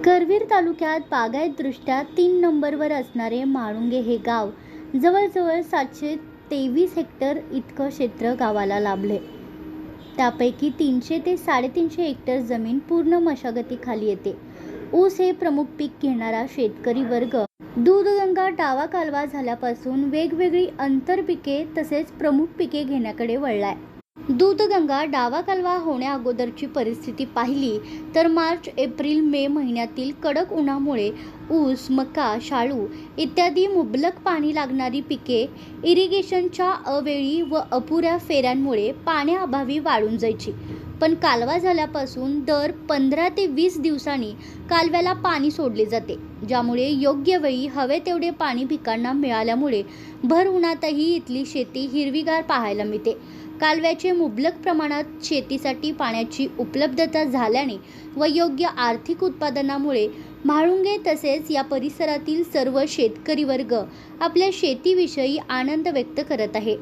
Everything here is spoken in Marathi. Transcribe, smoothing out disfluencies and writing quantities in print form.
करवीर तालुक्यात बागायतदृष्ट्या 3 नंबरवर असणारे म्हाळुंगे हे गाव जवळजवळ 723 हेक्टर इतकं क्षेत्र गावाला लाभले। त्यापैकी 300 ते 350 हेक्टर जमीन पूर्ण मशागतीखाली येते। ऊस हे प्रमुख पीक घेणारा शेतकरी वर्ग दूधगंगा डावा कालवा झाल्यापासून वेगवेगळी आंतरपिके तसेच प्रमुख पिके घेण्याकडे वळलाय। दूधगंगा डावा कालवा होण्या अगोदरची परिस्थिती पाहिली तर मार्च, एप्रिल, मे महिन्यातील कडक उन्हामुळे ऊस, मका, शाळू इत्यादी मुबलक पाणी लागणारी पिके इरिगेशनच्या अवेळी व अपुऱ्या फेऱ्यांमुळे पाण्याअभावी वाळून जायची। पण कालवा झाल्यापासून दर 15 ते 20 दिवसांनी कालव्याला पाणी सोडले जाते, ज्यामुळे योग्य वेळी हवे तेवढे पाणी पिकांना मिळाल्यामुळे भर उन्हातही इथली शेती हिरवीगार पाहायला मिळते। कालव्याचे मुबलक प्रमाणात शेतीसाठी पाण्याची उपलब्धता झाल्याने व योग्य आर्थिक उत्पादनामुळे म्हाळुंगे तसेच या परिसरातील सर्व शेतकरी वर्ग आपल्या शेतीविषयी आनंद व्यक्त करत आहे।